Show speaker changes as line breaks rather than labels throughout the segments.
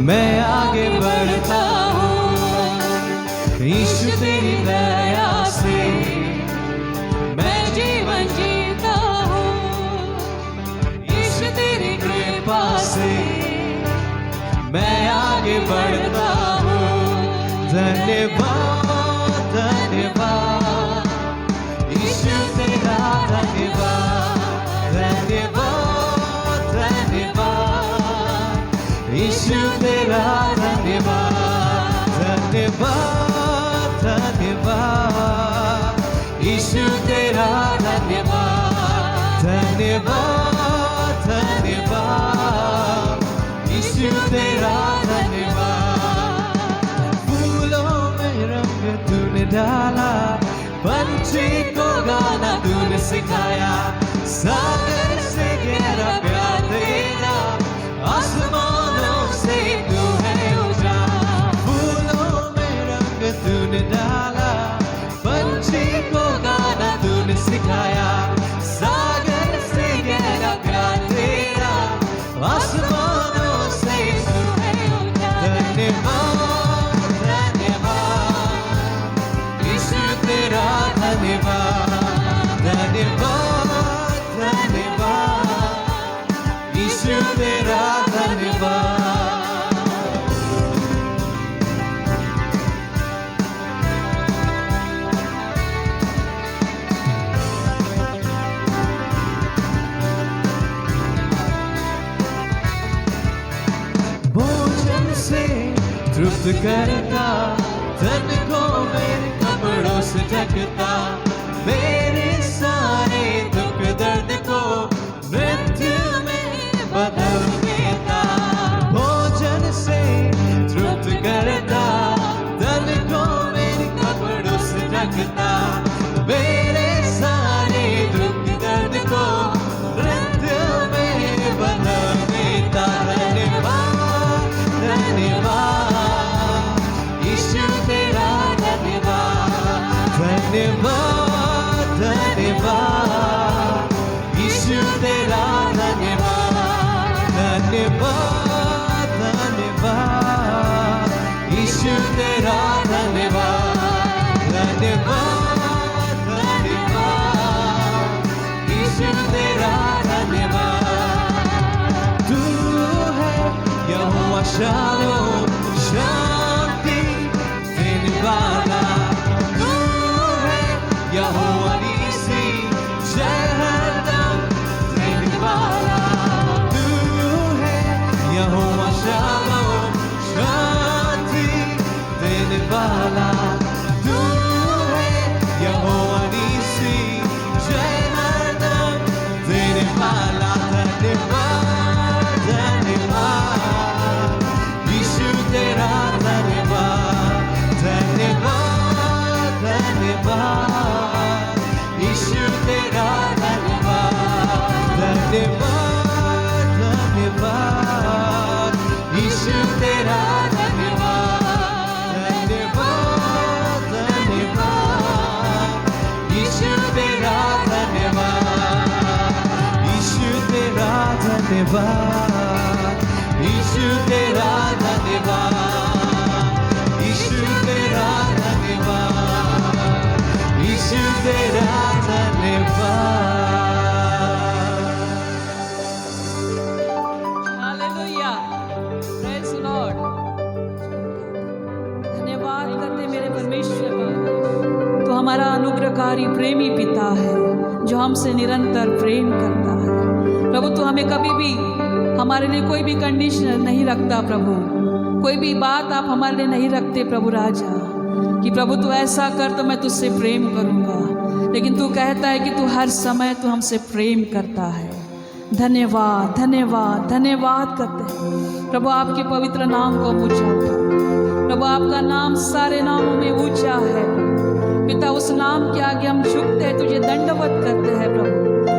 मैं आगे बढ़ता हूँ। यीशु तेरी दया से मैं जीवन जीता हूँ। यीशु तेरी कृपा से मैं आगे बढ़ता हूँ। धन्यवाद धन्यवाद यीशु तेरा धन्यवाद। धन्यवाद धन्यवाद यीशु तेरा धन्यवाद। धन्यवाद धन्यवाद यीशु तेरा धन्यवाद। धन्यवाद धन्यवाद यीशु तेरा धन्यवाद। फूलों में रंग तूने डाला, पंछी को गाना तूने सिखाया। सागर से गहरा प्यार तेरा, आसमानों से तू है उजाला। फूलों में रंग तूने डाला, पंछी को गाना तूने सिखाया। सागर से गहरा प्यार तेरा, आसमानों से तू है उजाला। धन्यवाद धन्यवाद यीशु तेरा धन्यवाद। धन्यवाद धन्यवाद यीशु तेरा धन्यवाद। भोजन से तृप्त करता, तन को मेरे कपड़ों से ढकता। मेरे सारे दुख दर्द को मृत्यु में बदल देता। भोजन से तृप्त करता, तन को मेरे कपड़ों से ढकता। मेरे सारे दुख दर्द को मृत्यु में बदल देता। धन्यवाद धन्यवाद यीशु तेरा धन्यवाद। धन्यवाद धन्यवाद यीशु तेरा धन्यवाद। धन्यवाद धन्यवाद यीशु तेरा धन्यवाद। धन्यवाद धन्यवाद यीशु तेरा धन्यवाद। तू है यहोवा शालोम, शांति देने वाला। तू है यहोवा नीसी, जय हरदम देने वाला। तू है यहोवा शालोम, शांति देने वाला। तू है यहोवा नीसी, जय हरदम देने वाला। धन्यवाद धन्यवाद यीशु तेरा धन्यवाद। धन्यवाद धन्यवाद यीशु तेरा धन्यवाद। धन्यवाद धन्यवाद यीशु तेरा धन्यवाद। धन्यवाद धन्यवाद यीशु तेरा धन्यवाद। यीशु तेरा धन्यवाद। यीशु तेरा धन्यवाद। यीशु तेरा धन्यवाद। यीशु तेरा धन्यवाद।
Hallelujah, praise Lord. धन्यवाद करते मेरे परमेश्वर का, तो हमारा अनुग्रहकारी प्रेमी पिता है जो हमसे निरंतर प्रेम करता है। प्रभु तू हमें कभी भी हमारे लिए कोई भी कंडीशन नहीं रखता प्रभु, कोई भी बात आप हमारे लिए नहीं रखते प्रभु राजा, कि प्रभु तू ऐसा कर तो मैं तुझसे प्रेम करूँगा। लेकिन तू कहता है कि तू हर समय तू हमसे प्रेम करता है। धन्यवाद धन्यवाद धन्यवाद करते हैं प्रभु, आपके पवित्र नाम को ऊंचा उठाओ प्रभु। आपका नाम सारे नामों में ऊंचा है पिता। उस नाम के आगे हम झुकते हैं, तुझे दंडवत करते हैं प्रभु,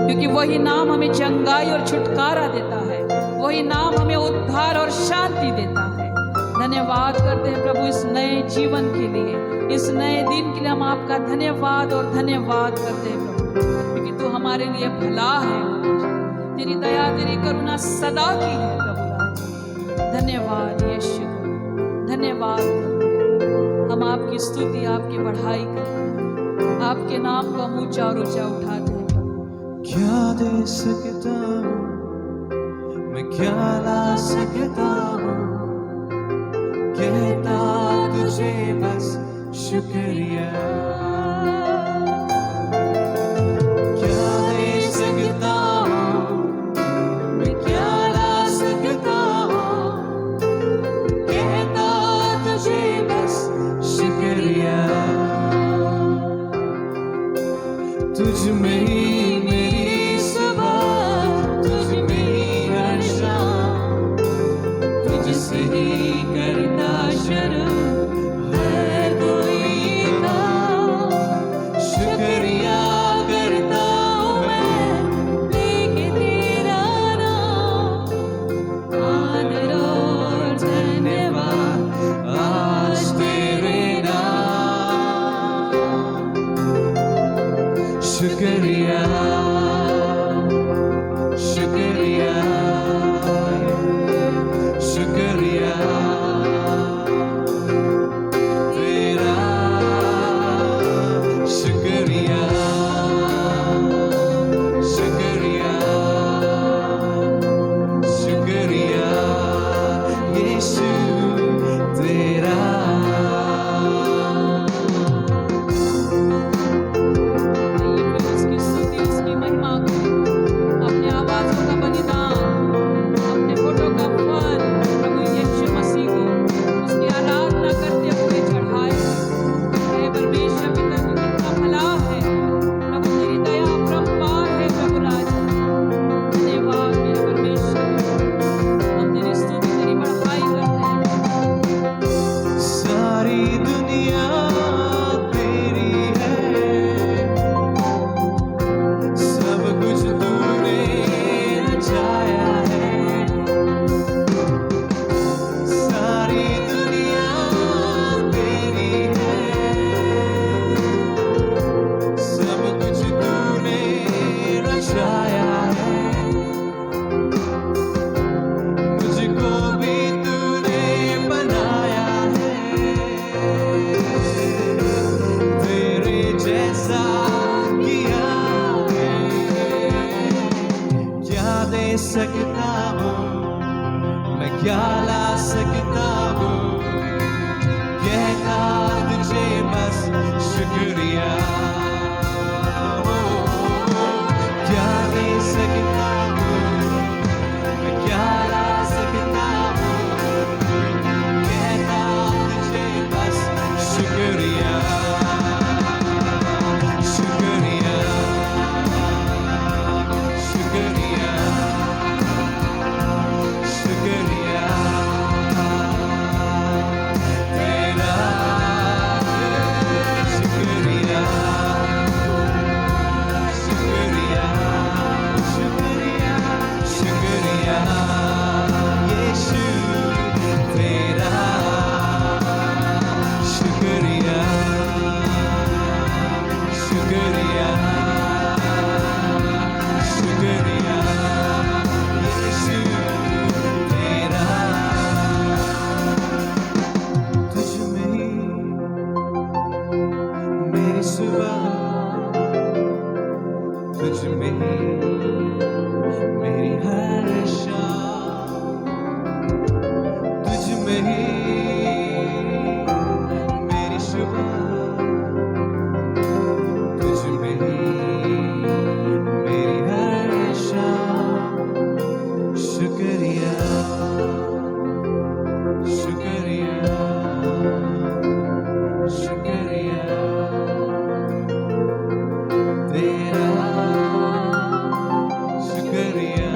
क्योंकि वही नाम हमें चंगाई और छुटकारा देता है। वही नाम हमें उद्धार और शांति देता है। धन्यवाद करते हैं प्रभु इस नए जीवन के लिए, इस नए दिन के लिए हम आपका धन्यवाद और धन्यवाद करते हैं प्रभु, क्योंकि तू हमारे लिए भला है। तेरी दया तेरी करुणा सदा की है प्रभु राज। धन्यवाद यीशु, धन्यवाद। हम आपकी स्तुति, आपकी बढ़ाई करते हैं, आपके नाम को हम ऊंचा और ऊंचा उठाते हैं।
क्या दे सकता हूँ मैं, क्या ला सकता हूँ, कहता तुझे बस शुक्रिया। क्या दे सकता हूँ मैं, क्या ला सकता हूँ, कहता तुझे बस शुक्रिया। तुझ में ही मेरी सुबह, तुझ में ही हर शाम, तुझसे ही करता शुरू है कोई काम। शुक्रिया करता हूँ मैं, लेके तेरा नाम, आदर और धन्यवाद आज तेरे नाम। शुक्रिया शुक्रिया शुक्रिया तेरा, शुक्रिया शुक्रिया शुक्रिया यीशु तेरा।
उसकी स्तुति, उसकी महिमा करें, अपने आवाज़ों का बलिदान, अपने होठों का फल प्रभु यीशु मसीह को उसकी आराधना करते हुए चढ़ाए। हे परमेश्वर पिता, तू कितना भला है प्रभु, तेरी दया अपरंपार है प्रभु राजा। धन्यवाद मेरे परमेश्वर, हम तेरी स्तुति, तेरी बढ़ाई करते हैं।
सारी दुनिया तेरी है, सब कुछ तूने रचाया है। सारी दुनिया तेरी है, सब कुछ तूने रचाया है। मुझको भी तूने बनाया है, तेरे जैसा किया है। क्या दे सकता हूँ मैं, क्या ला सकता हूँ, कहता तुझे बस शुक्रिया। क्या दे सकता हूँ मैं, क्या ला सकता हूँ, कहता तुझे बस शुक्रिया शुक्रिया शुक्रिया शुक्रिया तेरा, शुक्रिया शुक्रिया शुक्रिया शुक्रिया यीशु तेरा। शुक्रिया शुक्रिया शुक्रिया यीशु तेरा। तुझ में ही मेरी सुबह, तुझ में ही मेरी हर शाम, तुझ में ही मेरी सुबह, तुझ में ही मेरी हर शाम। शुक्रिया शुक्रिया शुक्रिया तेरा, शुक्रिया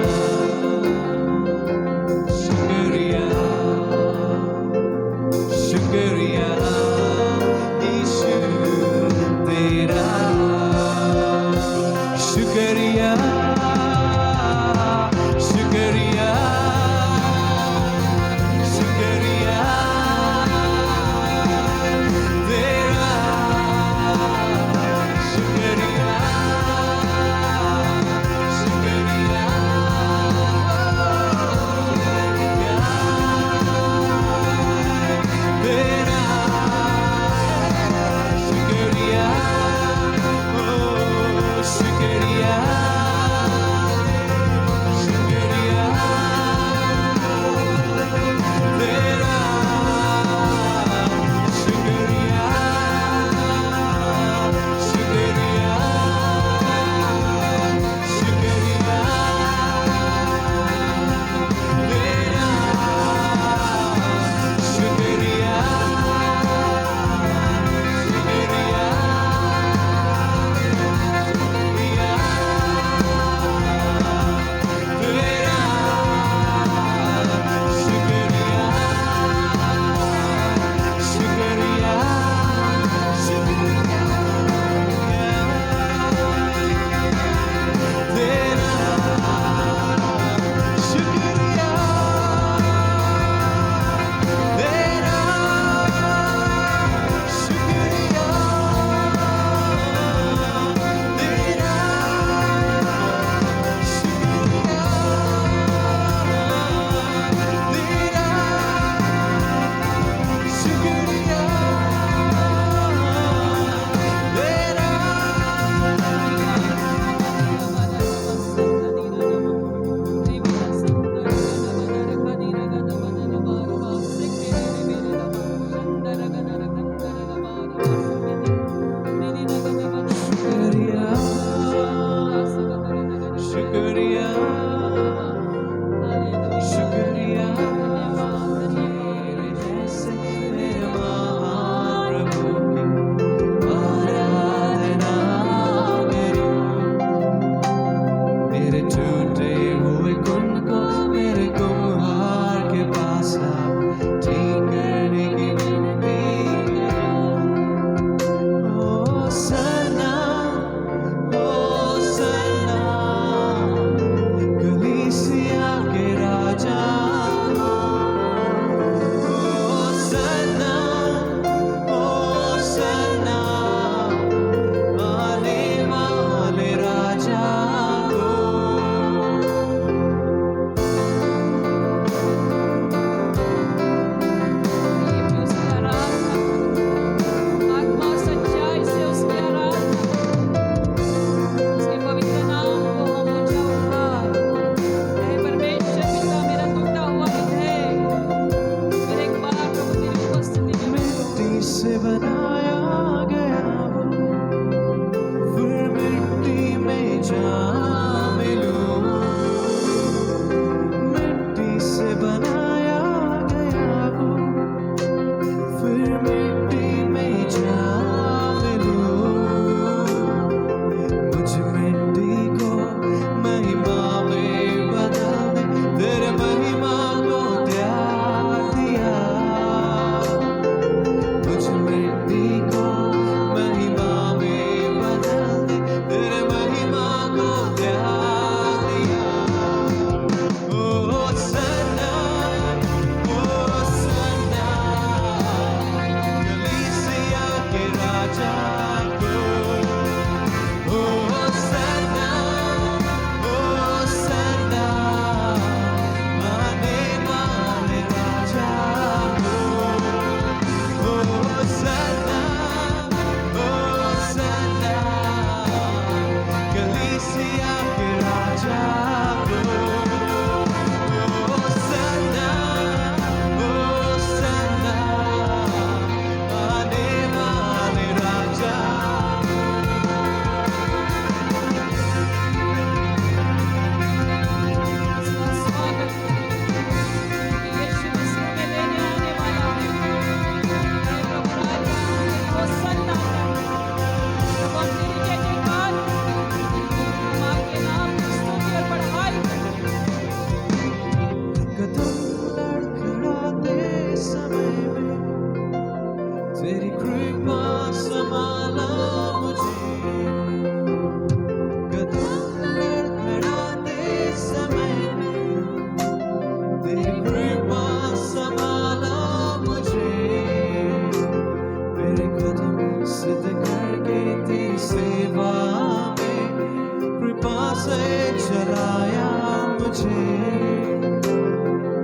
से चलाया मुझे,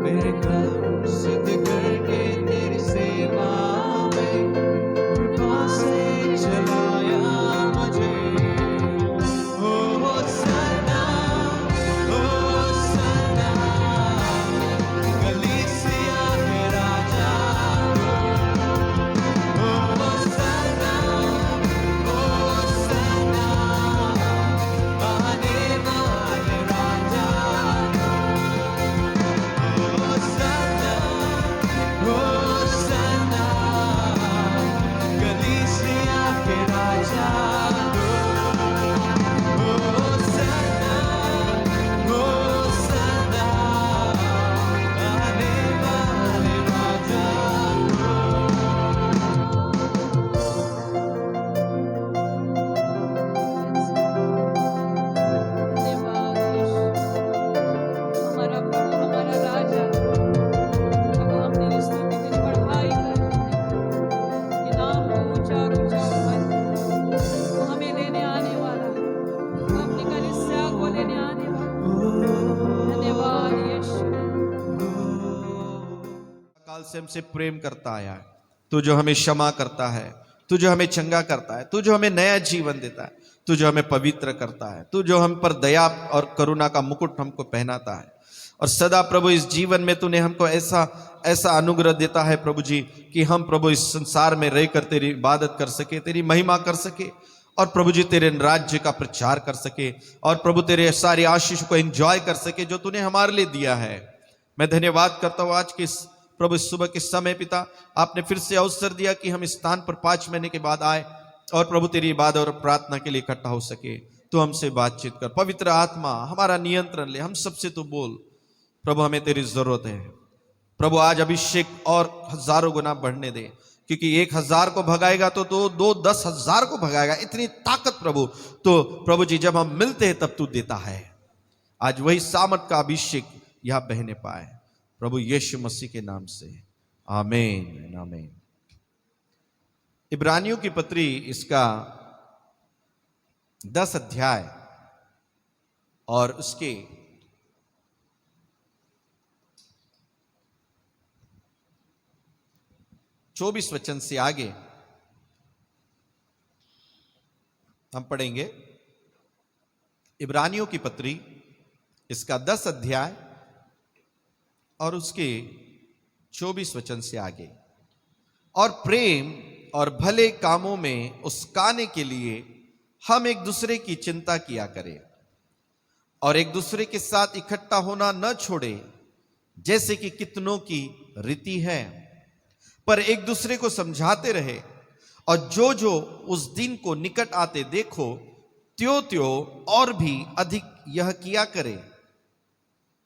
मेरे कर्म सिद्ध करके तेरी सेवा में कृपा से चलाया मुझे। ओ सदा कलीसिया के राजा, ओ सदा आने वाले राजा, ओ सदा कलीसिया के राजा, ओ सदा आने वाले राजा।
धन्यवाद यीशु, हमारा प्रभु, हमारा राजा। प्रभु, हम तेरी स्तुति, तेरी बड़ाई करते हैं। ये नाम को ऊंचा और ऊंचा उठाते। वो हमें लेने आने वाला है, वो अपनी कलीसिया को लेने आने वाला है। धन्यवाद यीशु।
काल से हमसे प्रेम करता आया है, तू जो हमें क्षमा करता है, तू जो हमें चंगा करता है, तू जो हमें नया जीवन देता है, तू जो हमें पवित्र करता है, तू जो हम पर दया और करुणा का मुकुट हमको पहनाता है। और सदा प्रभु इस जीवन में तूने हमको ऐसा ऐसा अनुग्रह देता है प्रभु जी, कि हम प्रभु इस संसार में रहकर तेरी इबादत कर सके, तेरी महिमा कर सके, और प्रभु जी तेरे राज्य का प्रचार कर सके, और प्रभु तेरे सारी आशीष को एंजॉय कर सके जो तूने हमारे लिए दिया है। मैं धन्यवाद करता हूँ आज के प्रभु इस सुबह के समय पिता, आपने फिर से अवसर दिया कि हम इस स्थान पर 5 महीने के बाद आए और प्रभु तेरी इबादत और प्रार्थना के लिए इकट्ठा हो सके। तो हमसे बातचीत कर, पवित्र आत्मा हमारा नियंत्रण ले, हम सबसे तू बोल प्रभु, हमें तेरी जरूरत है प्रभु। आज अभिषेक और हजारों गुना बढ़ने दे, क्योंकि 1000 को भगाएगा तो 10,000 को भगाएगा। इतनी ताकत प्रभु, तो प्रभु जी जब हम मिलते हैं तब तू देता है। आज वही सामर्थ का अभिषेक यहां बहने पाए प्रभु यीशु मसीह के नाम से, आमीन आमीन। इब्रानियों की पत्री इसका 10 अध्याय और उसके 24 वचन से आगे हम पढ़ेंगे। इब्रानियों की पत्री इसका 10 अध्याय और उसके 24 वचन से आगे। और प्रेम और भले कामों में उस्काने के लिए हम एक दूसरे की चिंता किया करें, और एक दूसरे के साथ इकट्ठा होना न छोड़े, जैसे कि कितनों की रीति है, पर एक दूसरे को समझाते रहे, और जो जो उस दिन को निकट आते देखो, त्यों त्यों और भी अधिक यह किया करे।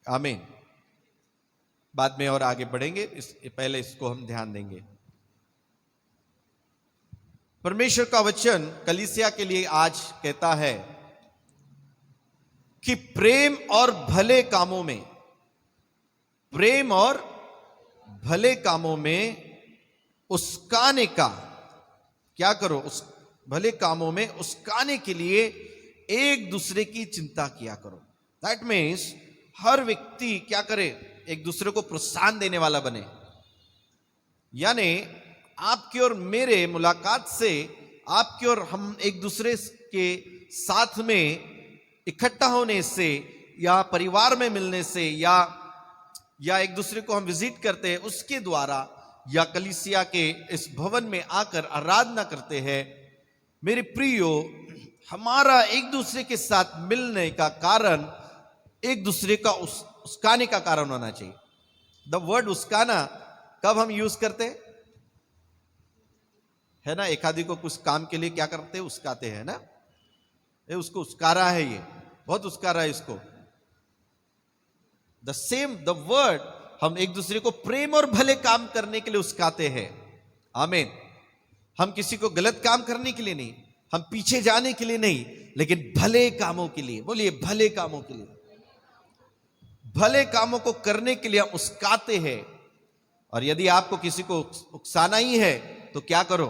आमीन। बाद में और आगे बढ़ेंगे, पहले इसको हम ध्यान देंगे। परमेश्वर का वचन कलीसिया के लिए आज कहता है कि प्रेम और भले कामों में, प्रेम और भले कामों में उस्काने का, क्या करो, उस भले कामों में उस्काने के लिए एक दूसरे की चिंता किया करो। दैट मीन्स हर व्यक्ति क्या करे, एक दूसरे को प्रोत्साहन देने वाला बने। यानी आपकी और मेरे मुलाकात से, आपकी और हम एक दूसरे के साथ में इकट्ठा होने से, या परिवार में मिलने से, या एक दूसरे को हम विजिट करते हैं उसके द्वारा, या कलीसिया के इस भवन में आकर आराधना करते हैं, मेरे प्रियो, हमारा एक दूसरे के साथ मिलने का कारण एक दूसरे का उस्काने का कारण होना चाहिए। द वर्ड उस्काना कब हम यूज करते है ना, एक आदमी को कुछ काम के लिए क्या करते हैं, उस्काते हैं ना, ये उसको उस्कारा है, ये बहुत उस्कारा है इसको। द सेम द वर्ड हम एक दूसरे को प्रेम और भले काम करने के लिए उस्काते हैं। आमीन। हम किसी को गलत काम करने के लिए नहीं, हम पीछे जाने के लिए नहीं, लेकिन भले कामों के लिए। बोलिए भले कामों के लिए, भले कामों को करने के लिए हम उस्काते हैं। और यदि आपको किसी को उकसाना ही है तो क्या करो,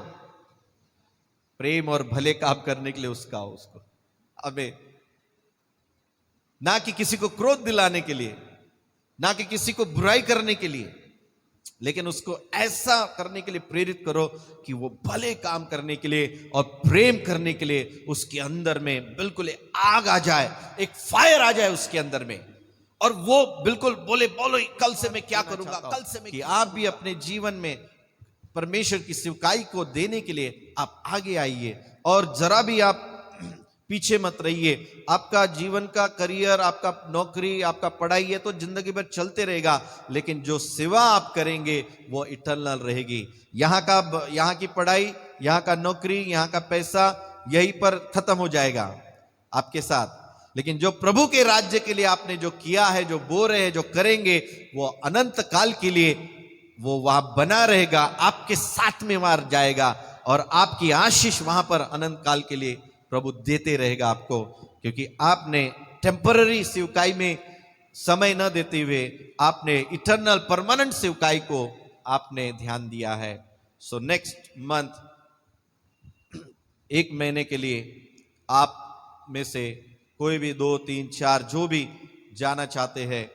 प्रेम और भले काम करने के लिए उस्काओ उसको। आमीन। ना कि किसी को क्रोध दिलाने के लिए, ना कि किसी को बुराई करने के लिए, लेकिन उसको ऐसा करने के लिए प्रेरित करो कि वो भले काम करने के लिए और प्रेम करने के लिए उसके अंदर में बिल्कुल आग आ जाए, एक फायर आ जाए उसके अंदर में, और वो बिल्कुल बोले बोलो कल से मैं क्या करूंगा, कल से मैं, कि आप भी अपने जीवन में परमेश्वर की सेवकाई को देने के लिए आप आगे आइए और जरा भी आप पीछे मत रहिए। आपका जीवन का करियर, आपका नौकरी, आपका पढ़ाई है तो जिंदगी भर चलते रहेगा, लेकिन जो सेवा आप करेंगे वो इटर्नल रहेगी। यहाँ की पढ़ाई, यहाँ का नौकरी, यहाँ का पैसा यहीं पर खत्म हो जाएगा आपके साथ, लेकिन जो प्रभु के राज्य के लिए आपने जो किया है, जो बो रहे हैं, जो करेंगे, वो अनंत काल के लिए वो वहां बना रहेगा, आपके साथ में वहां जाएगा और आपकी आशीष वहां पर अनंत काल के लिए प्रभु देते रहेगा आपको, क्योंकि आपने टेम्पररी सेवकाई में समय न देते हुए आपने इटर्नल परमानेंट सेवकाई को आपने ध्यान दिया है। सो नेक्स्ट मंथ 1 महीने के लिए आप में से कोई भी 2, 3, 4 जो भी जाना चाहते हैं,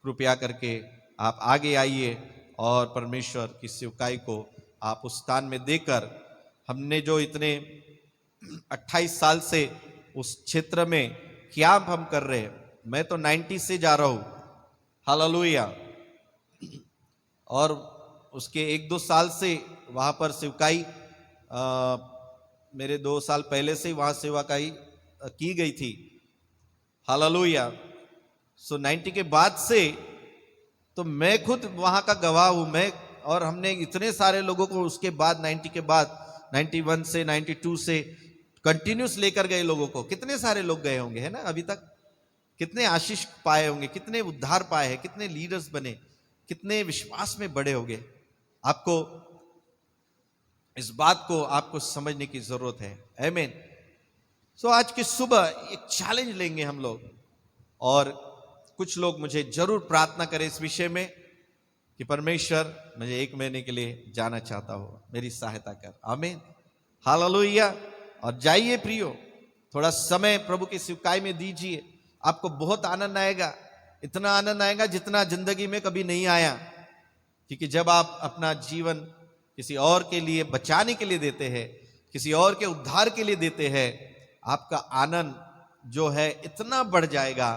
कृपया करके आप आगे आइए और परमेश्वर की सेवकाई को आप उस स्थान में देकर, हमने जो इतने 28 साल से उस क्षेत्र में क्या हम कर रहे हैं, मैं तो 90 से जा रहा हूं, हालेलुया, और उसके 1-2 साल से वहां पर सेवकाई मेरे 2 साल पहले से वहां सेवकाई की गई थी, हालेलुया। सो 90 के बाद से तो मैं खुद वहां का गवाह हूं, मैं और हमने इतने सारे लोगों को उसके बाद 90 के बाद 91 से 92 से कंटिन्यूस लेकर गए लोगों को, कितने सारे लोग गए होंगे, है ना, अभी तक कितने आशीष पाए होंगे, कितने उद्धार पाए हैं, कितने लीडर्स बने, कितने विश्वास में बड़े होंगे। आपको इस बात को आपको समझने की जरूरत है, आमीन। सो आज की सुबह एक चैलेंज लेंगे हम लोग, और कुछ लोग मुझे जरूर प्रार्थना करें इस विषय में कि परमेश्वर मुझे 1 महीने के लिए जाना चाहता हो, मेरी सहायता कर, आमीन, हालेलुया। और जाइए प्रियो, थोड़ा समय प्रभु की सेवकाई में दीजिए, आपको बहुत आनंद आएगा, इतना आनंद आएगा जितना जिंदगी में कभी नहीं आया, क्योंकि जब आप अपना जीवन किसी और के लिए बचाने के लिए देते हैं, किसी और के उद्धार के लिए देते हैं, आपका आनंद जो है इतना बढ़ जाएगा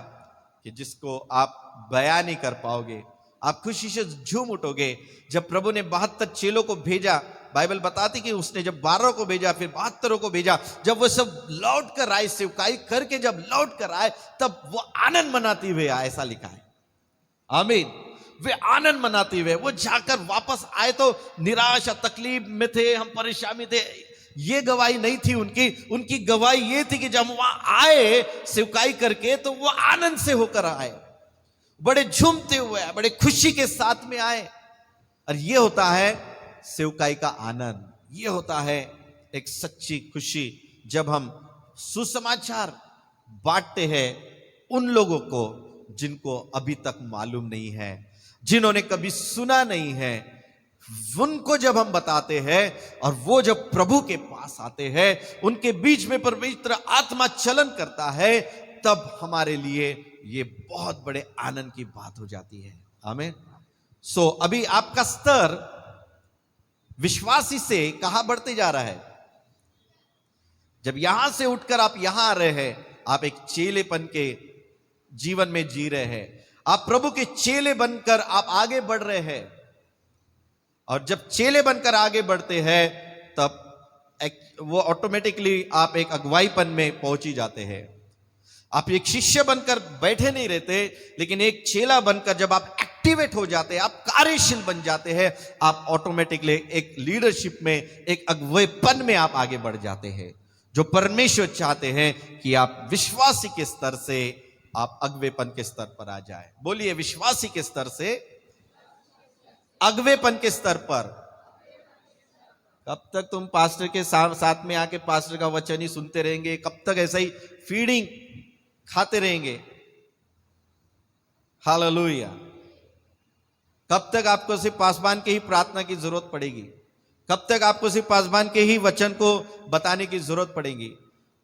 कि जिसको आप बयान नहीं कर पाओगे। आप खुशी से झूम उठोगे। जब प्रभु ने 72 चेलों को भेजा, बाइबल बताती कि उसने जब 12 को भेजा, फिर 72 को भेजा, जब वो सब लौट कर आए, सेवकाई करके जब लौट कर आए, तब वो आनंद मनाते हुए आए, ऐसा लिखा है, आमीन। वे आनंद मनाते हुए वो जाकर वापस आए तो निराशा तकलीफ में थे, हम परेशानी थे, ये गवाही नहीं थी उनकी गवाही ये थी कि जब वहां आए सेवकाई करके तो वो आनंद से होकर आए, बड़े झूमते हुए, बड़े खुशी के साथ में आए। और ये होता है सेवकाई का आनंद, ये होता है एक सच्ची खुशी, जब हम सुसमाचार बांटते हैं उन लोगों को जिनको अभी तक मालूम नहीं है, जिन्होंने कभी सुना नहीं है, उनको जब हम बताते हैं और वो जब प्रभु के पास आते हैं, उनके बीच में पवित्र आत्मा चलन करता है, तब हमारे लिए ये बहुत बड़े आनंद की बात हो जाती है, आमीन। सो अभी आपका स्तर विश्वासी से कहां बढ़ते जा रहा है? जब यहां से उठकर आप यहां आ रहे हैं, आप एक चेलेपन के जीवन में जी रहे हैं, आप प्रभु के चेले बनकर आप आगे बढ़ रहे हैं। और जब चेले बनकर आगे बढ़ते हैं, तब वो ऑटोमेटिकली आप एक अगुवाईपन में पहुंच ही जाते हैं। आप एक शिष्य बनकर बैठे नहीं रहते, लेकिन एक चेला बनकर जब आप एक्टिवेट हो जाते हैं, आप कार्यशील बन जाते हैं, आप ऑटोमेटिकली एक लीडरशिप में, एक अगुवेपन में आप आगे बढ़ जाते हैं, जो परमेश्वर चाहते हैं कि आप विश्वासी के स्तर से आप अगवेपन के स्तर पर आ जाए। बोलिए, विश्वासी के स्तर से अगवेपन के स्तर पर। कब तक तुम पास्टर के साथ में आके पास्टर का वचन ही सुनते रहेंगे? कब तक ऐसा ही फीडिंग खाते रहेंगे? हालेलुया। कब तक आपको सिर्फ पासवान के ही प्रार्थना की जरूरत पड़ेगी? कब तक आपको सिर्फ पासवान के ही वचन को बताने की जरूरत पड़ेगी?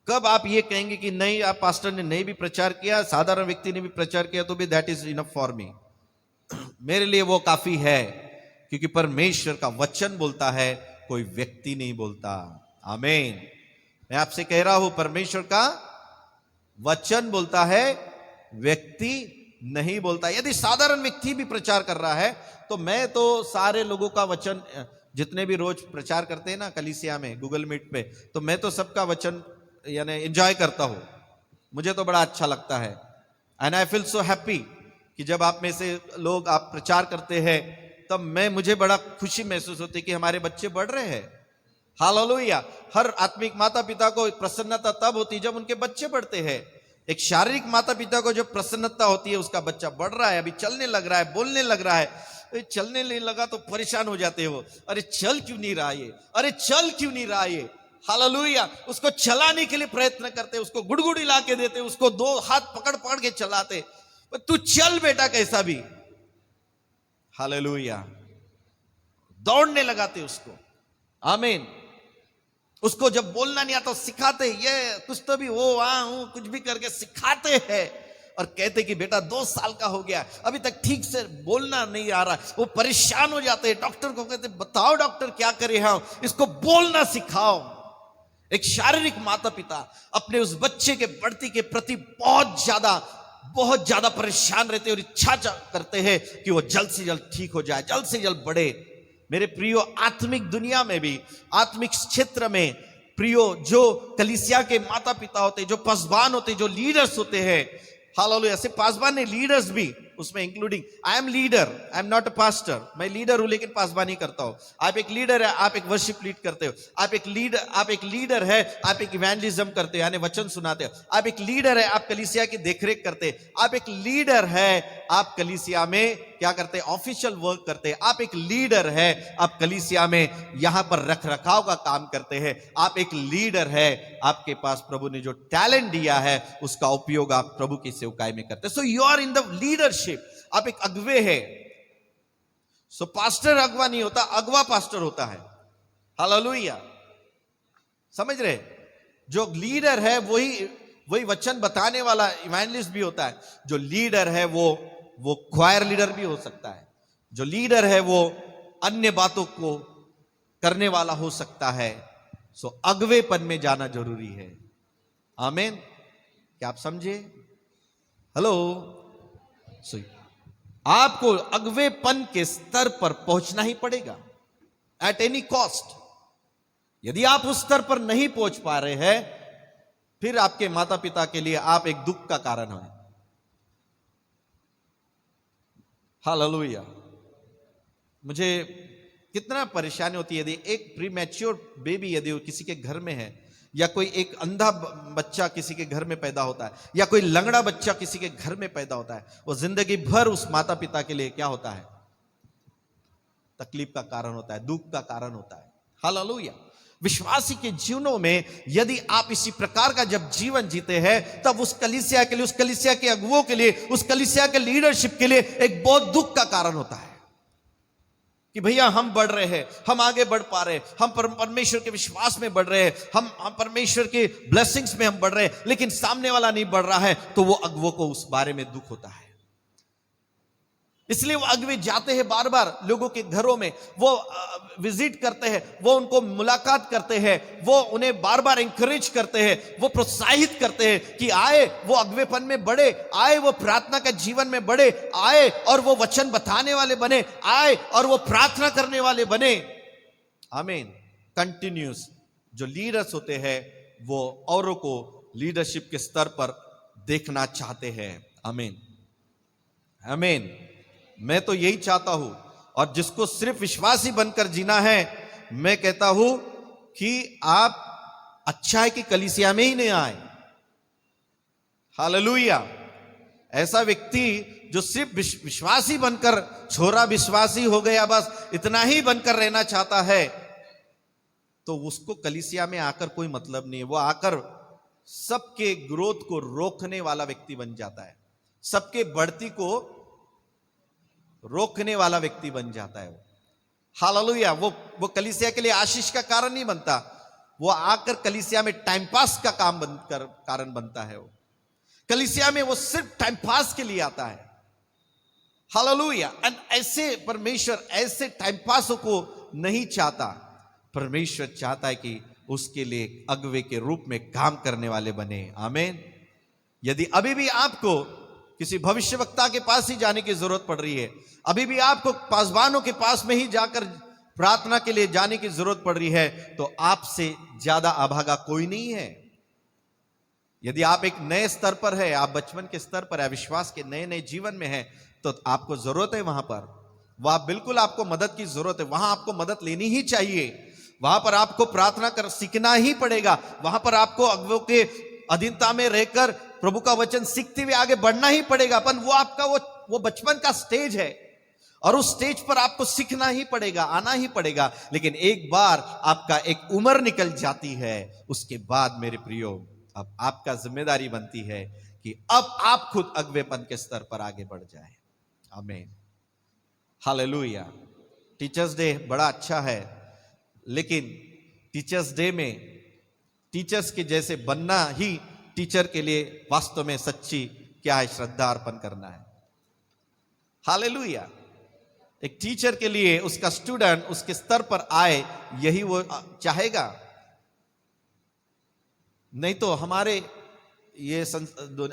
कब आप ये कहेंगे कि नहीं, आप पास्टर ने नहीं भी प्रचार किया, साधारण व्यक्ति ने भी प्रचार किया, तो भी that is enough for me, मेरे लिए वो काफी है, क्योंकि परमेश्वर का वचन बोलता है, कोई व्यक्ति नहीं बोलता। आमीन। मैं आपसे कह रहा हूं, परमेश्वर का वचन बोलता है, व्यक्ति नहीं बोलता। यदि साधारण व्यक्ति भी प्रचार कर रहा है, तो मैं तो सारे लोगों का वचन, जितने भी रोज प्रचार करते हैं ना कलीसिया में, गूगल मीट पे, तो मैं तो सबका वचन यानी एंजॉय करता हूं, मुझे तो बड़ा अच्छा लगता है। And I feel so happy कि जब आप में से लोग आप प्रचार करते हैं, तब मुझे बड़ा खुशी महसूस होती है कि हमारे बच्चे बढ़ रहे हैं। हालेलुया। हर आत्मिक माता पिता को प्रसन्नता तब होती है जब उनके बच्चे बढ़ते हैं। एक शारीरिक माता पिता को जब प्रसन्नता होती है, उसका बच्चा बढ़ रहा है, अभी चलने लग रहा है, बोलने लग रहा है। चलने नहीं लगा तो परेशान हो जाते हैं वो, अरे चल क्यों नहीं रहा ये, अरे चल क्यों नहीं रहा ये। हालेलुया। उसको चलाने के लिए प्रयत्न करते, उसको गुड़गुड़ी ला के देते, उसको दो हाथ पकड़ पकड़ के चलाते, तू चल बेटा कैसा भी। हालेलुया। दौड़ने लगाते उसको। आमीन। उसको जब बोलना नहीं आता सिखाते, ये कुछ तो भी हो कुछ भी करके सिखाते हैं, और कहते कि बेटा 2 साल का हो गया, अभी तक ठीक से बोलना नहीं आ रहा। वो परेशान हो जाते हैं, डॉक्टर को कहते बताओ डॉक्टर क्या करे, हाँ इसको बोलना सिखाओ। एक शारीरिक माता पिता अपने उस बच्चे के बढ़ती के प्रति बहुत ज्यादा परेशान रहते हैं और इच्छा करते हैं कि वो जल्द से जल्द ठीक हो जाए, जल्द से जल्द बढ़े। मेरे प्रियो, आत्मिक दुनिया में भी, आत्मिक क्षेत्र में प्रियो, जो कलीसिया के माता पिता होते हैं, जो पासवान होते हैं, जो लीडर्स होते हैं, हालेलुया, ऐसे पासवान ने लीडर्स भी उसमें including, I am leader, I am not a pastor, मैं लीडर हूं लेकिन पासवानी करता हूं। आप एक लीडर है, आप एक वर्शिप लीड करते हो, आप एक लीडर है, आप एक इवेंजलिज्म करते हो यानी वचन सुनाते हो, आप एक लीडर है, आप कलीसिया की देखरेख करते हैं, आप एक लीडर है, आप कलीसिया में क्या करते हैं, ऑफिशियल वर्क करते हैं, आप एक लीडर है, आप कलीसिया में यहां पर रख रखाव का काम करते हैं, आप एक लीडर है, आपके पास प्रभु ने जो टैलेंट दिया है उसका उपयोग आप प्रभु की सेवकाई में करते हैं। So you are in the leadership, आप एक अगवे है। सो पास्टर अगवा नहीं होता, अगवा पास्टर होता है। हालेलुया। समझ रहे? जो लीडर है वही वचन बताने वाला इवेंजलिस्ट भी होता है। जो लीडर है वो क्वायर लीडर भी हो सकता है। जो लीडर है वो अन्य बातों को करने वाला हो सकता है। सो अगवेपन में जाना जरूरी है। आमीन। क्या आप समझे? हेलो। सो आपको अगवेपन के स्तर पर पहुंचना ही पड़ेगा एट एनी कॉस्ट। यदि आप उस स्तर पर नहीं पहुंच पा रहे हैं, फिर आपके माता पिता के लिए आप एक दुख का कारण हैं। हालेलुया। मुझे कितना परेशानी होती है यदि एक प्रीमैच्योर बेबी यदि किसी के घर में है, या कोई एक अंधा बच्चा किसी के घर में पैदा होता है, या कोई लंगड़ा बच्चा किसी के घर में पैदा होता है, वो जिंदगी भर उस माता पिता के लिए क्या होता है? तकलीफ का कारण होता है, दुख का कारण होता है। हालेलुया। विश्वासी के जीवनों में यदि आप इसी प्रकार का जब जीवन जीते हैं, तब उस कलीसिया के लिए, उस कलीसिया के अगुवों के लिए, उस कलीसिया के लीडरशिप के लिए एक बहुत दुख का कारण होता है कि भैया हम बढ़ रहे हैं, हम आगे बढ़ पा रहे हैं, हम परमेश्वर के विश्वास में बढ़ रहे हैं, हम परमेश्वर के ब्लेसिंग्स में हम बढ़ रहे हैं, लेकिन सामने वाला नहीं बढ़ रहा है, तो वो अगुवों को उस बारे में दुख होता है। इसलिए वो अगुवे जाते हैं बार बार लोगों के घरों में, वो विजिट करते हैं, वो उनको मुलाकात करते हैं, वो उन्हें बार बार इंकरेज करते हैं, वो प्रोत्साहित करते हैं कि आए वो अगवेपन में बढ़े, आए वो प्रार्थना का जीवन में बढ़े, आए और वो वचन बताने वाले बने, आए और वो प्रार्थना करने वाले बने। आमीन। कंटिन्यूस जो लीडर्स होते हैं वो औरों को लीडरशिप के स्तर पर देखना चाहते हैं। आमीन। आमीन। मैं तो यही चाहता हूं, और जिसको सिर्फ विश्वासी बनकर जीना है, मैं कहता हूं कि आप अच्छा है कि कलीसिया में ही नहीं आए। हालेलुया। ऐसा व्यक्ति जो सिर्फ विश्वासी बनकर, छोरा विश्वासी हो गया बस इतना ही बनकर रहना चाहता है, तो उसको कलीसिया में आकर कोई मतलब नहीं है। वो आकर सबके ग्रोथ को रोकने वाला व्यक्ति बन जाता है, सबके बढ़ती को रोकने वाला व्यक्ति बन जाता है वो। हालेलुया। वो कलीसिया के लिए आशीष का कारण नहीं बनता, वो आकर कलीसिया में टाइम पास का कारण बनता है। वो कलीसिया में वो सिर्फ टाइम पास के लिए आता है। हालेलुया। एंड ऐसे परमेश्वर ऐसे टाइम पासों को नहीं चाहता। परमेश्वर चाहता है कि उसके लिए अगुवे के रूप में काम करने वाले बने। आमीन। यदि अभी भी आपको किसी भविष्यवक्ता के पास ही जाने की जरूरत पड़ रही है, अभी भी आपको पासवानों के पास में ही जाकर प्रार्थना के लिए जाने की जरूरत पड़ रही है, तो आपसे ज्यादा अभागा कोई नहीं है। यदि आप एक नए स्तर पर है, आप बचपन के स्तर पर है, विश्वास के नए नए जीवन में है, तो आपको जरूरत है वहां पर, वहां बिल्कुल आपको मदद की जरूरत है। वहां आपको मदद लेनी ही चाहिए। वहां पर आपको प्रार्थना कर सीखना ही पड़ेगा। वहां पर आपको अगुवों के अधीनता में रहकर प्रभु का वचन सीखते हुए आगे बढ़ना ही पड़ेगा। पर वो आपका वो बचपन का स्टेज है, और उस स्टेज पर आपको सीखना ही पड़ेगा, आना ही पड़ेगा। लेकिन एक बार आपका एक उम्र निकल जाती है, उसके बाद मेरे प्रियो अब आपका जिम्मेदारी बनती है कि अब आप खुद अगवेपन के स्तर पर आगे बढ़ जाए। आमीन। हालेलुया। टीचर्स डे बड़ा अच्छा है, लेकिन टीचर्स डे में टीचर्स के जैसे बनना ही टीचर के लिए वास्तव में सच्ची क्या है, श्रद्धा अर्पण करना है। हालेलुया। एक टीचर के लिए उसका स्टूडेंट उसके स्तर पर आए, यही वो चाहेगा। नहीं तो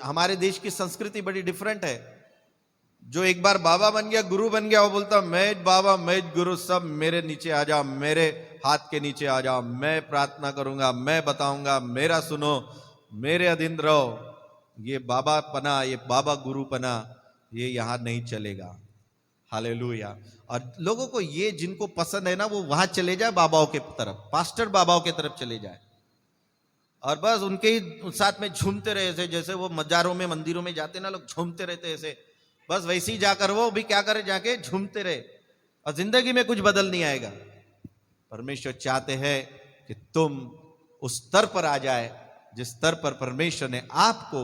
हमारे देश की संस्कृति बड़ी डिफरेंट है। जो एक बार बाबा बन गया, गुरु बन गया, वो बोलता मैं बाबा मैं गुरु, सब मेरे नीचे आ जाओ, मेरे हाथ के नीचे आ जाओ, मैं प्रार्थना करूंगा, मैं बताऊंगा, मेरा सुनो, मेरे अधीन रहो। ये बाबा पना, ये बाबा गुरु पना, ये यहां नहीं चलेगा। हालेलुया। और लोगों को ये जिनको पसंद है ना, वो वहां चले जाए बाबाओं के तरफ, पास्टर बाबाओं के तरफ चले जाए, और बस उनके ही साथ में झूमते रहे। ऐसे जैसे वो मजारों में मंदिरों में जाते ना लोग, झूमते रहते ऐसे, बस वैसे ही जाकर वो भी क्या करे, जाके झूमते रहे, और जिंदगी में कुछ बदल नहीं आएगा। परमेश्वर चाहते हैं कि तुम उस स्तर पर आ जाए जिस स्तर पर परमेश्वर ने आपको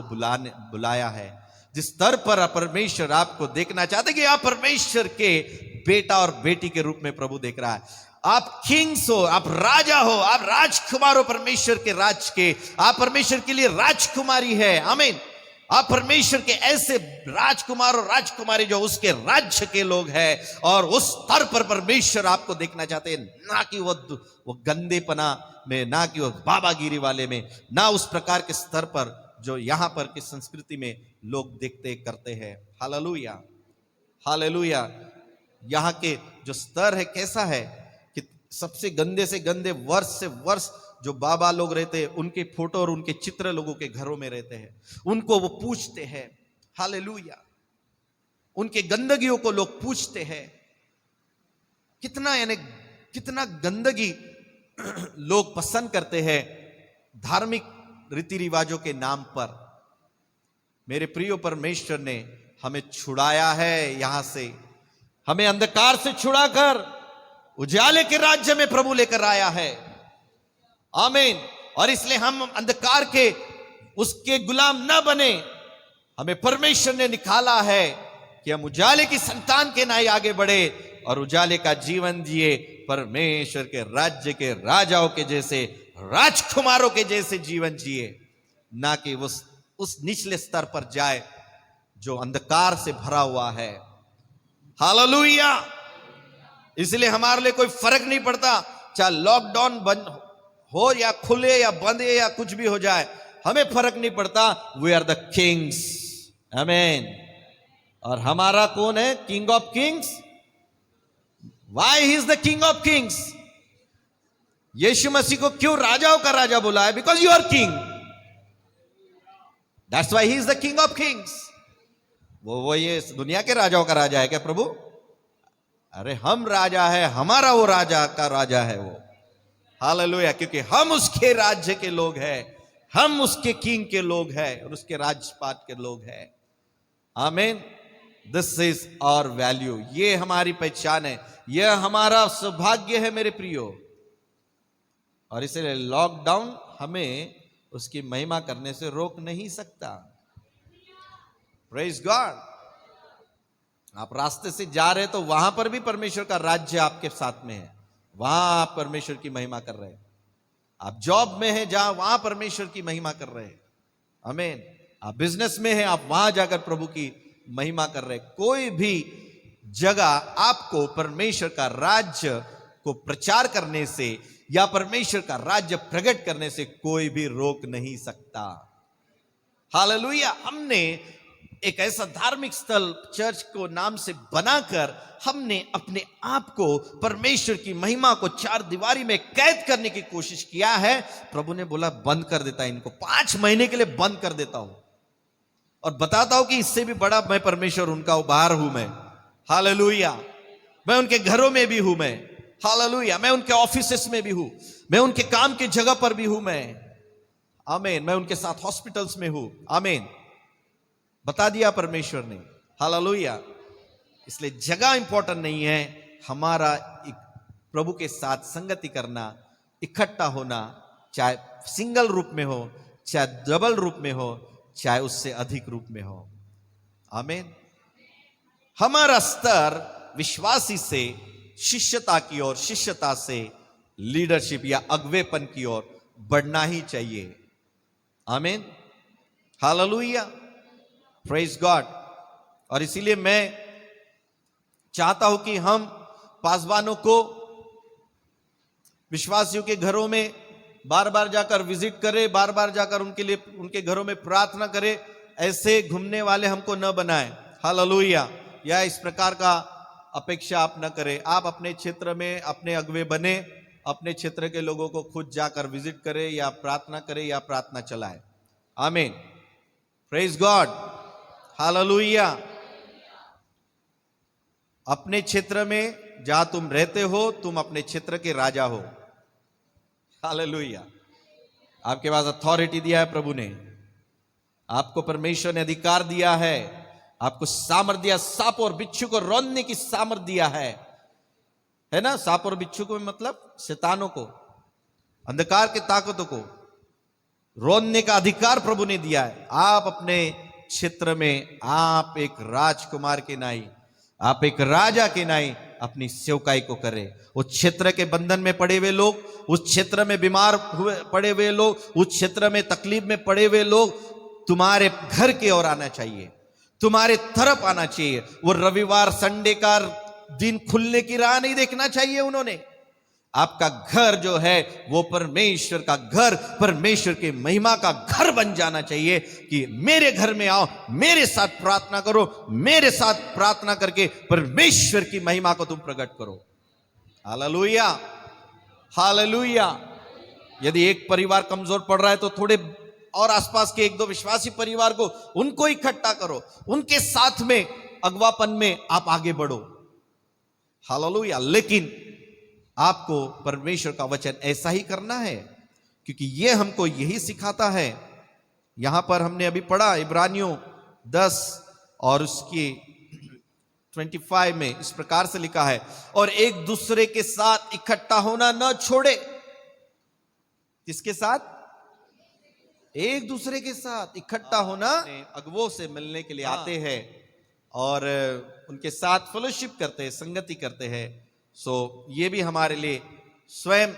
बुलाया है, जिस स्तर पर परमेश्वर आपको देखना चाहते कि आप परमेश्वर के बेटा और बेटी के रूप में प्रभु देख रहा है। आप किंग्स हो, आप राजा हो, आप राजकुमार हो परमेश्वर के राज के, आप परमेश्वर के लिए राजकुमारी है। आमीन। आप परमेश्वर के ऐसे राजकुमार और राजकुमारी जो उसके राज्य के लोग हैं, और उस स्तर पर परमेश्वर आपको देखना चाहते हैं, ना कि वो गंदेपना में, ना कि वो बाबागिरी वाले में, ना उस प्रकार के स्तर पर जो यहां पर की संस्कृति में लोग देखते करते हैं। हालेलुया। हालेलुया। यहां के जो स्तर है कैसा है कि सबसे गंदे से गंदे वर्ष से वर्ष जो बाबा लोग रहते हैं, उनके फोटो और उनके चित्र लोगों के घरों में रहते हैं, उनको वो पूछते हैं। हालेलुया। उनके गंदगियों को लोग पूछते हैं। कितना गंदगी लोग पसंद करते हैं धार्मिक रीति रिवाजों के नाम पर। मेरे प्रिय परमेश्वर ने हमें छुड़ाया है यहां से, हमें अंधकार से छुड़ाकर उजाले के राज्य में प्रभु लेकर आया है। आमीन। और इसलिए हम अंधकार के उसके गुलाम ना बने, हमें परमेश्वर ने निकाला है कि हम उजाले की संतान के नाई आगे बढ़े और उजाले का जीवन जिए, परमेश्वर के राज्य के राजाओं के जैसे, राजकुमारों के जैसे जीवन जिए, ना कि उस निचले स्तर पर जाए जो अंधकार से भरा हुआ है। हालेलुया। इसलिए हमारे लिए कोई फर्क नहीं पड़ता, चाहे लॉकडाउन बंद हो या खुले या बंद या कुछ भी हो जाए, हमें फर्क नहीं पड़ता। We are the kings. आमीन। और हमारा कौन है? King of kings. Why he is the king of kings? Yeshu Masih को क्यों राजाओं का राजा बोला है? Because you are king. That's why he is the king of kings. वो ये दुनिया के राजाओं का राजा है क्या प्रभु? अरे हम राजा है, हमारा वो राजा का राजा है वो। हालेलुया। क्योंकि हम उसके राज्य के लोग हैं, हम उसके किंग के लोग हैं और उसके राजपाट के लोग हैं। आमीन। This is our value. ये हमारी पहचान है, यह हमारा सौभाग्य है मेरे प्रियो। और इसलिए लॉकडाउन हमें उसकी महिमा करने से रोक नहीं सकता। Praise God. आप रास्ते से जा रहे तो वहां पर भी परमेश्वर का राज्य आपके साथ में है, वहां आप परमेश्वर की महिमा कर रहे हैं। आप जॉब में हैं जहां वहां परमेश्वर की महिमा कर रहे हैं, आमीन। आप बिजनेस में हैं, आप वहां जाकर प्रभु की महिमा कर रहे हैं। कोई भी जगह आपको परमेश्वर का राज्य को प्रचार करने से या परमेश्वर का राज्य प्रकट करने से कोई भी रोक नहीं सकता। हालेलुया। हमने एक ऐसा धार्मिक स्थल चर्च को नाम से बनाकर हमने अपने आप को परमेश्वर की महिमा को चार दीवारी में कैद करने की कोशिश किया है। प्रभु ने बोला बंद कर देता है, इनको 5 महीने के लिए बंद कर देता हूं और बताता हूं कि इससे भी बड़ा मैं परमेश्वर उनका बाहर हूं मैं। हालेलुया। मैं उनके घरों में भी हूं मैं। हालेलुया। मैं उनके ऑफिसेस में भी हूं, मैं उनके काम की जगह पर भी हूं मैं, आमीन। मैं उनके साथ हॉस्पिटल्स में हूं, आमीन। बता दिया परमेश्वर ने। हालेलुया। इसलिए जगह इंपॉर्टेंट नहीं है, हमारा प्रभु के साथ संगति करना, इकट्ठा होना, चाहे सिंगल रूप में हो, चाहे डबल रूप में हो, चाहे उससे अधिक रूप में हो, आमीन। हमारा स्तर विश्वासी से शिष्यता की ओर, शिष्यता से लीडरशिप या अगवेपन की ओर बढ़ना ही चाहिए, आमीन। हालेलुया। Praise God. और इसीलिए मैं चाहता हूं कि हम पासवानों को विश्वासियों के घरों में बार बार जाकर विजिट करें, बार बार जाकर उनके लिए उनके घरों में प्रार्थना करें। ऐसे घूमने वाले हमको न बनाएं। हालेलुया। या इस प्रकार का अपेक्षा आप न करें। आप अपने क्षेत्र में अपने अगवे बने, अपने क्षेत्र के लोगों को खुद जाकर विजिट करें या प्रार्थना करें या प्रार्थना चलाएं, आमीन। Praise God. हालेलुया। अपने क्षेत्र में जहां तुम रहते हो, तुम अपने क्षेत्र के राजा हो। हालेलुया। आपके पास अथॉरिटी दिया है प्रभु ने, आपको परमेश्वर ने अधिकार दिया है, आपको सामर्थ दिया, सांप और बिच्छू को रौंदने की सामर्थ दिया है ना। सांप और बिच्छू को मतलब शैतानों को, अंधकार के ताकतों को रौंदने का अधिकार प्रभु ने दिया है। आप अपने क्षेत्र में आप एक राजकुमार के नाई, आप एक राजा के नाई अपनी सेवकाई को करें। उस क्षेत्र के बंधन में पड़े हुए लोग, उस क्षेत्र में बीमार हुए पड़े हुए लोग, उस क्षेत्र में तकलीफ में पड़े हुए लोग तुम्हारे घर की ओर आना चाहिए, तुम्हारे तरफ आना चाहिए। वो रविवार संडे का दिन खुलने की राह नहीं देखना चाहिए उन्होंने। आपका घर जो है वो परमेश्वर का घर, परमेश्वर की महिमा का घर बन जाना चाहिए कि मेरे घर में आओ, मेरे साथ प्रार्थना करो, मेरे साथ प्रार्थना करके परमेश्वर की महिमा को तुम प्रकट करो। हालेलुया। हालेलुया। यदि एक परिवार कमजोर पड़ रहा है तो थोड़े और आसपास के 1-2 विश्वासी परिवार को उनको इकट्ठा करो, उनके साथ में अगवापन में आप आगे बढ़ो। हालेलुया। लेकिन आपको परमेश्वर का वचन ऐसा ही करना है, क्योंकि यह हमको यही सिखाता है। यहां पर हमने अभी पढ़ा इब्रानियों 10 और उसकी 25 में इस प्रकार से लिखा है, और एक दूसरे के साथ इकट्ठा होना न छोड़े। किसके साथ? एक दूसरे के साथ इकट्ठा होना। अगवों से मिलने के लिए आते हैं और उनके साथ फेलोशिप करते हैं, संगति करते हैं। सो ये भी हमारे लिए स्वयं,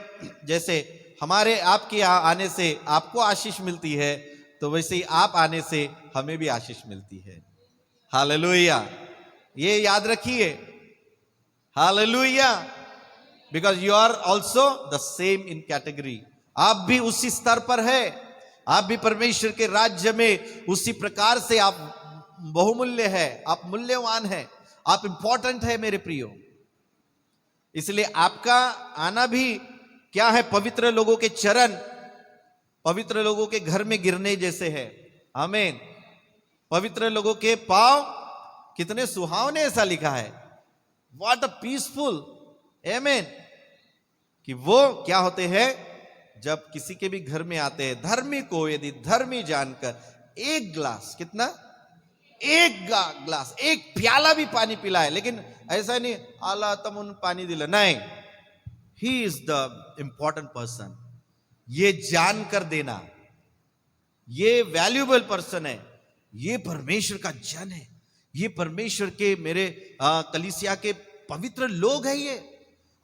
जैसे हमारे आपके यहाँ आने से आपको आशीष मिलती है, तो वैसे ही आप आने से हमें भी आशीष मिलती है। हालेलुया। ये याद रखिए। हालेलुया। Because you are also the same in category. आप भी उसी स्तर पर है, आप भी परमेश्वर के राज्य में उसी प्रकार से आप बहुमूल्य है, आप मूल्यवान है, आप इंपॉर्टेंट है मेरे प्रियो। इसलिए आपका आना भी क्या है? पवित्र लोगों के चरण, पवित्र लोगों के घर में गिरने जैसे है, आमीन। पवित्र लोगों के पांव कितने सुहावने, ऐसा लिखा है। व्हाट अ पीसफुल, आमीन। कि वो क्या होते हैं? जब किसी के भी घर में आते हैं, धर्मी को यदि धर्मी जानकर एक गिलास, कितना? एक गिलास, एक प्याला भी पानी पिलाए। लेकिन ऐसा नहीं आला तमुन पानी दिला, नहीं। ही इज द इंपॉर्टेंट पर्सन। ये जानकर देना, ये वैल्यूएबल पर्सन है, ये परमेश्वर का जन है, ये परमेश्वर के मेरे कलीसिया के पवित्र लोग हैं ये।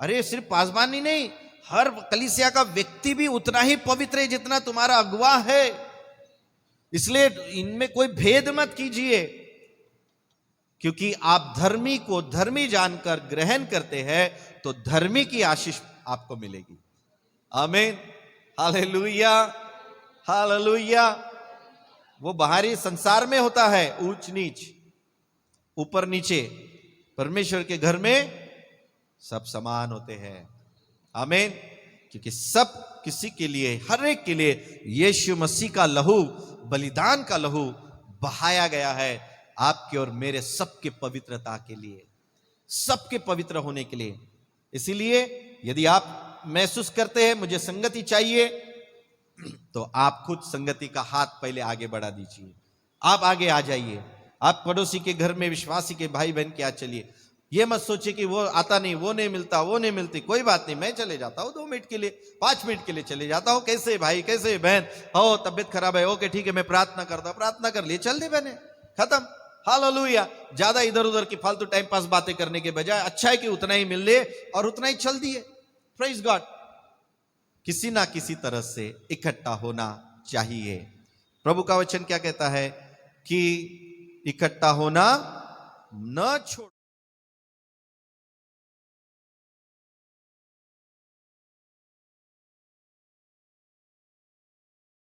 अरे सिर्फ पासवान ही नहीं, हर कलीसिया का व्यक्ति भी उतना ही पवित्र है जितना तुम्हारा अगुवा है। इसलिए इनमें कोई भेद मत कीजिए, क्योंकि आप धर्मी को धर्मी जानकर ग्रहण करते हैं तो धर्मी की आशीष आपको मिलेगी। आमीन, हालेलुया, हालेलुया। वो बाहरी संसार में होता है ऊंच नीच, ऊपर नीचे। परमेश्वर के घर में सब समान होते हैं। आमीन, क्योंकि सब किसी के लिए, हर एक के लिए यीशु मसीह का लहू, बलिदान का लहू बहाया गया है, आपके और मेरे सबके पवित्रता के लिए, सबके पवित्र होने के लिए। इसीलिए यदि आप महसूस करते हैं मुझे संगति चाहिए, तो आप खुद संगति का हाथ पहले आगे बढ़ा दीजिए। आप आगे आ जाइए, आप पड़ोसी के घर में विश्वासी के भाई बहन के आज चलिए। ये मत सोचिए कि वो आता नहीं, वो नहीं मिलता, वो नहीं मिलती, कोई बात नहीं, मैं चले जाता हूं 2 मिनट के लिए, 5 मिनट के लिए चले जाता हूं। कैसे भाई, कैसे बहन, हो तबियत खराब है, ओके ठीक है, मैं प्रार्थना करता हूं, प्रार्थना कर लिए, चल दे बहने, खत्म, हालेलुया। ज्यादा इधर उधर की फालतू टाइम पास बातें करने के बजाय अच्छा है कि उतना ही मिल ले और उतना ही चल दिए। Praise God. किसी ना किसी तरह से इकट्ठा होना चाहिए। प्रभु का वचन क्या कहता है कि इकट्ठा होना न छोड़।